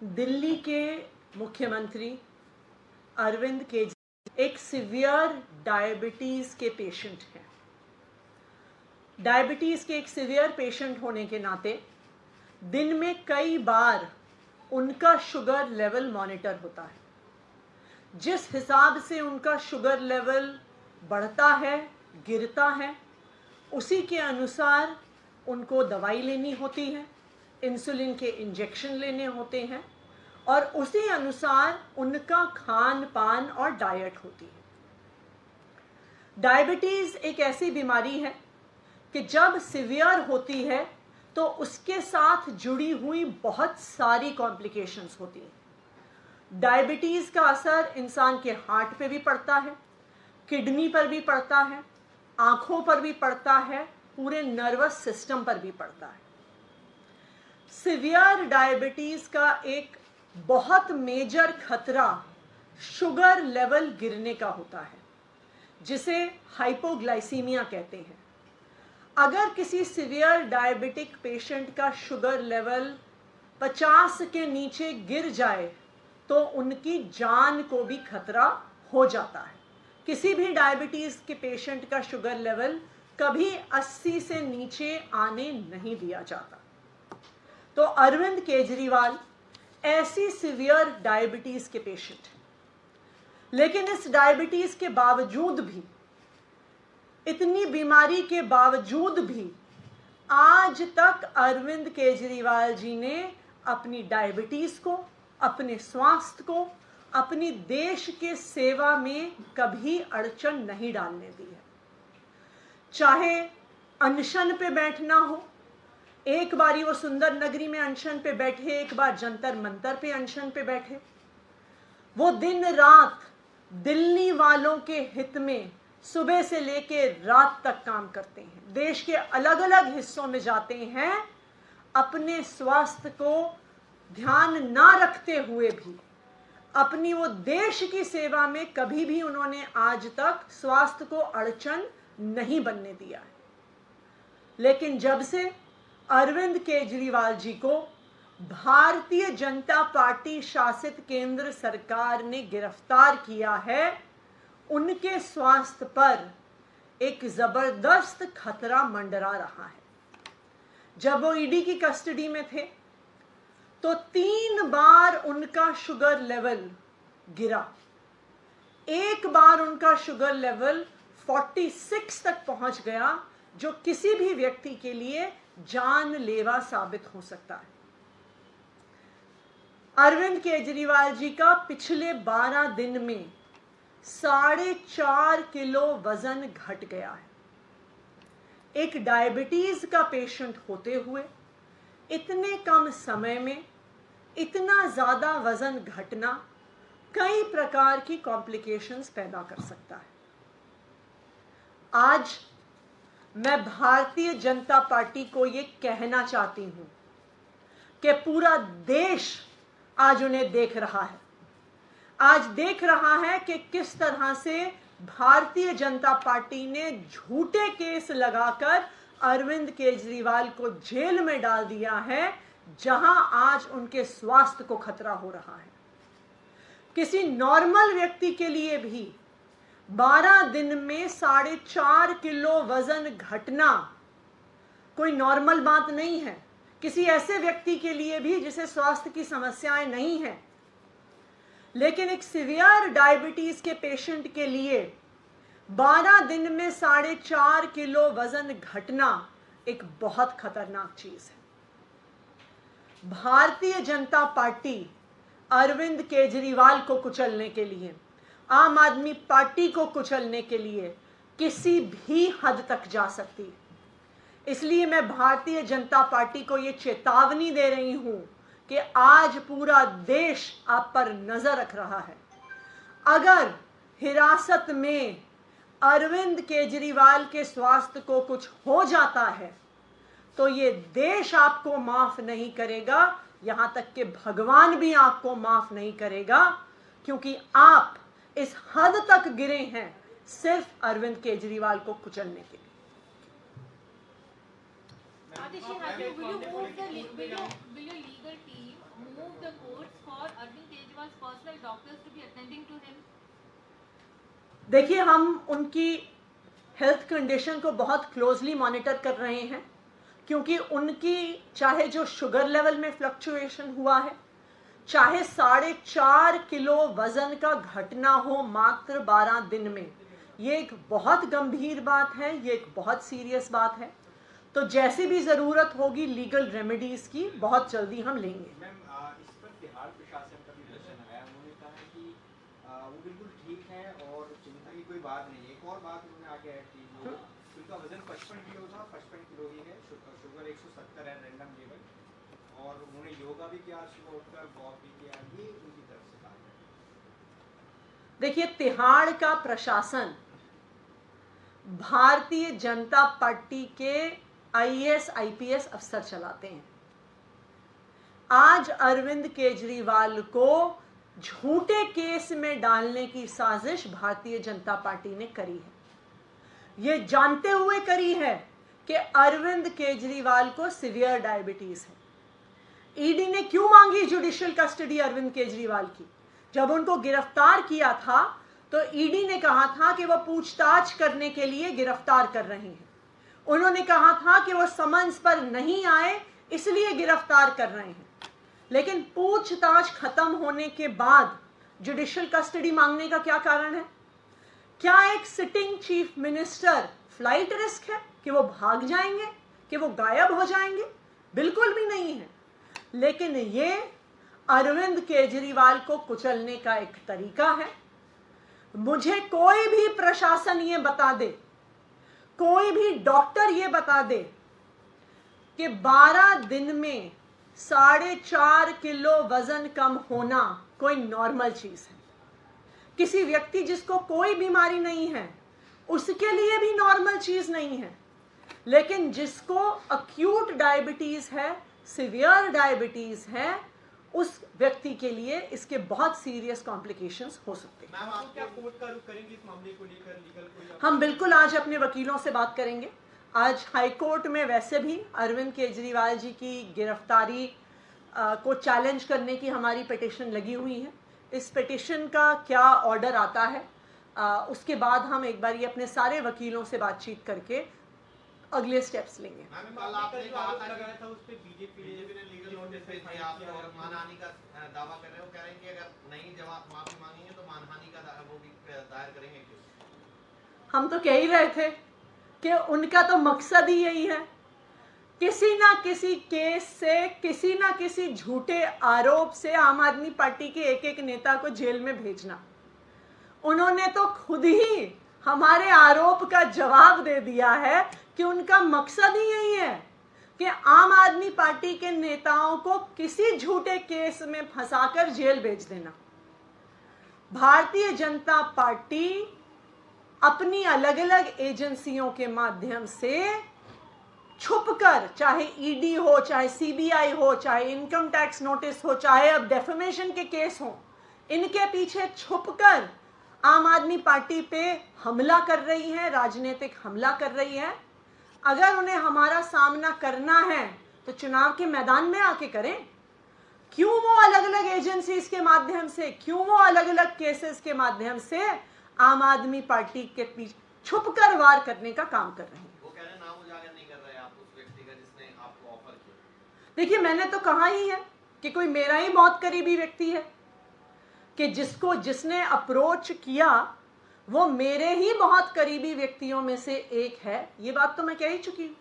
दिल्ली के मुख्यमंत्री अरविंद केजरीवाल एक सीवियर डायबिटीज़ के पेशेंट हैं। डायबिटीज़ के एक सीवियर पेशेंट होने के नाते दिन में कई बार उनका शुगर लेवल मॉनिटर होता है। जिस हिसाब से उनका शुगर लेवल बढ़ता है, गिरता है, उसी के अनुसार उनको दवाई लेनी होती है, इंसुलिन के इंजेक्शन लेने होते हैं और उसी अनुसार उनका खान पान और डाइट होती है। डायबिटीज़ एक ऐसी बीमारी है कि जब सीवियर होती है तो उसके साथ जुड़ी हुई बहुत सारी कॉम्प्लिकेशंस होती हैं। डायबिटीज़ का असर इंसान के हार्ट पे भी पड़ता है, किडनी पर भी पड़ता है, आँखों पर भी पड़ता है, पूरे नर्वस सिस्टम पर भी पड़ता है। सीवियर डायबिटीज़ का एक बहुत मेजर खतरा शुगर लेवल गिरने का होता है, जिसे हाइपोग्लाइसीमिया कहते हैं। अगर किसी सीवियर डायबिटिक पेशेंट का शुगर लेवल 50 के नीचे गिर जाए तो उनकी जान को भी खतरा हो जाता है। किसी भी डायबिटीज़ के पेशेंट का शुगर लेवल कभी 80 से नीचे आने नहीं दिया जाता। तो अरविंद केजरीवाल ऐसी सीवियर डायबिटीज़ के पेशेंट हैं, लेकिन इस डायबिटीज़ के बावजूद भी, इतनी बीमारी के बावजूद भी आज तक अरविंद केजरीवाल जी ने अपनी डायबिटीज़ को, अपने स्वास्थ्य को, अपनी देश के सेवा में कभी अड़चन नहीं डालने दी है। चाहे अनशन पे बैठना हो, एक बारी वो सुंदर नगरी में अनशन पे बैठे, एक बार जंतर मंतर पे अनशन पे बैठे, वो दिन रात दिल्ली वालों के हित में सुबह से लेके रात तक काम करते हैं। देश के अलग अलग हिस्सों में जाते हैं, अपने स्वास्थ्य को ध्यान ना रखते हुए भी अपनी वो देश की सेवा में कभी भी उन्होंने आज तक स्वास्थ्य को अड़चन नहीं बनने दिया है। लेकिन जब से अरविंद केजरीवाल जी को भारतीय जनता पार्टी शासित केंद्र सरकार ने गिरफ्तार किया है, उनके स्वास्थ्य पर एक जबरदस्त खतरा मंडरा रहा है। जब वो ईडी की कस्टडी में थे तो 3 बार उनका शुगर लेवल गिरा। एक बार उनका शुगर लेवल 46 तक पहुंच गया, जो किसी भी व्यक्ति के लिए जानलेवा साबित हो सकता है। अरविंद केजरीवाल जी का पिछले 12 दिन में 4.5 किलो वजन घट गया है। एक डायबिटीज का पेशेंट होते हुए इतने कम समय में इतना ज्यादा वजन घटना कई प्रकार की कॉम्प्लिकेशंस पैदा कर सकता है। आज मैं भारतीय जनता पार्टी को ये कहना चाहती हूं कि पूरा देश आज उन्हें देख रहा है। आज देख रहा है कि किस तरह से भारतीय जनता पार्टी ने झूठे केस लगाकर अरविंद केजरीवाल को जेल में डाल दिया है, जहां आज उनके स्वास्थ्य को खतरा हो रहा है। किसी नॉर्मल व्यक्ति के लिए भी 12 दिन में 4.5 किलो वजन घटना कोई नॉर्मल बात नहीं है। किसी ऐसे व्यक्ति के लिए भी जिसे स्वास्थ्य की समस्याएं नहीं हैं, लेकिन एक सीवियर डायबिटीज के पेशेंट के लिए 12 दिन में 4.5 किलो वजन घटना एक बहुत खतरनाक चीज है। भारतीय जनता पार्टी अरविंद केजरीवाल को कुचलने के लिए, आम आदमी पार्टी को कुचलने के लिए किसी भी हद तक जा सकती है। इसलिए मैं भारतीय जनता पार्टी को ये चेतावनी दे रही हूं कि आज पूरा देश आप पर नजर रख रहा है। अगर हिरासत में अरविंद केजरीवाल के स्वास्थ्य को कुछ हो जाता है तो ये देश आपको माफ नहीं करेगा, यहां तक कि भगवान भी आपको माफ नहीं करेगा, क्योंकि आप इस हद तक गिरे हैं सिर्फ अरविंद केजरीवाल को कुचलने के लिए। Adhishi, will your legal team move the courts for Arvind Kejriwal's personal doctors to be attending to him? देखिए, हम उनकी हेल्थ कंडीशन को बहुत क्लोजली मॉनिटर कर रहे हैं, क्योंकि उनकी चाहे जो शुगर लेवल में फ्लक्चुएशन हुआ है, चाहे 4.5 किलो वजन का घटना हो मात्र 12 दिन में, ये एक बहुत गंभीर बात है, ये एक बहुत सीरियस बात है। तो जैसी भी जरूरत होगी लीगल रेमेडीज की, बहुत जल्दी हम लेंगे। मैम, इस पर बिहार प्रशासन का भी प्रश्न आया। उन्होंने कहा है कि वो बिल्कुल ठीक है और चिंता की कोई बात नहीं है। एक और बात उन्होंने आगे ऐड की, जो उनका वजन 55 किलो था, 55 किलो ही है, शुगर 170 है रैंडम लेवल, और उन्होंने योगा भी किया, सुबह उठकर वॉक भी किया, ये उनकी तरफ से कहा है। देखिए, तिहाड़ का प्रशासन भारतीय जनता पार्टी के IAS IPS अफसर चलाते हैं। आज अरविंद केजरीवाल को झूठे केस में डालने की साजिश भारतीय जनता पार्टी ने करी है। ये जानते हुए करी है कि अरविंद केजरीवाल को सीवियर डायबिटीज है। ईडी ने क्यों मांगी जुडिशियल कस्टडी अरविंद केजरीवाल की? जब उनको गिरफ्तार किया था तो ईडी ने कहा था कि वह पूछताछ करने के लिए गिरफ्तार कर रहे हैं। उन्होंने कहा था कि वो समन्स पर नहीं आए इसलिए गिरफ्तार कर रहे हैं। लेकिन पूछताछ खत्म होने के बाद जुडिशियल कस्टडी मांगने का क्या कारण है? क्या एक sitting chief minister flight risk है कि वो भाग जाएंगे, कि वो गायब हो जाएंगे? बिल्कुल भी नहीं है। लेकिन ये अरविंद केजरीवाल को कुचलने का एक तरीका है। मुझे कोई भी प्रशासन ये बता दे, कोई भी डॉक्टर ये बता दे कि 12 दिन में 4.5 किलो वजन कम होना कोई नॉर्मल चीज है। किसी व्यक्ति जिसको कोई बीमारी नहीं है उसके लिए भी नॉर्मल चीज नहीं है। लेकिन जिसको अक्यूट डायबिटीज है, सीवियर डायबिटीज है, उस व्यक्ति के लिए इसके बहुत सीरियस कॉम्प्लिकेशंस हो सकते हैं। मैम, आप क्या कोर्ट का रुख करेंगे इस मामले को लेकर? लीगल कोई हम बिल्कुल आज अपने वकीलों से बात करेंगे। आज हाई कोर्ट में वैसे भी अरविंद केजरीवाल जी की गिरफ्तारी को चैलेंज करने की हमारी पिटीशन लगी हुई है। इस पिटीशन का क्या ऑर्डर आता है उसके बाद हम एक बार ये अपने सारे वकीलों से बातचीत करके अगले स्टेप्स लेंगे। कल आपने कहा था उस पे बीजेपी ने लीगल नोटिस भेजा, आप मानहानि का दावा कर रहे हो, कह रहे हैं कि अगर नहीं जवाब माफी मांगेंगे तो मानहानि का वो भी दायर करेंगे। क्यों? हम तो कह ही रहे थे कि उनका तो मकसद ही यही है, किसी ना किसी केस से, किसी ना किसी झूठे आरोप से आम आदमी पार्टी के एक एक नेता को जेल में भेजना। उन्होंने तो खुद ही हमारे आरोप का जवाब दे दिया है कि उनका मकसद ही यही है कि आम आदमी पार्टी के नेताओं को किसी झूठे केस में फंसाकर जेल भेज देना। भारतीय जनता पार्टी अपनी अलग अलग एजेंसियों के माध्यम से छुपकर, चाहे ईडी हो, चाहे सीबीआई हो, चाहे इनकम टैक्स नोटिस हो, चाहे अब डेफेमेशन के केस हो, इनके पीछे छुपकर आम आदमी पार्टी पे हमला कर रही है, राजनीतिक हमला कर रही है। अगर उन्हें हमारा सामना करना है तो चुनाव के मैदान में आके करें। क्यों वो अलग अलग एजेंसीज के माध्यम से, क्यों वो अलग अलग केसेस के माध्यम से आम आदमी पार्टी के पीछे छुपकर वार करने का काम कर रहे हैं? वो कह रहे हैं नाम उजागर नहीं कर रहे आप उस व्यक्ति का जिसने आपको ऑफर किया। देखिए, मैंने तो कहा ही है कि कोई मेरा ही बहुत करीबी व्यक्ति है, कि जिसने अप्रोच किया वो मेरे ही बहुत करीबी व्यक्तियों में से एक है। ये बात तो मैं कह ही चुकी हूँ।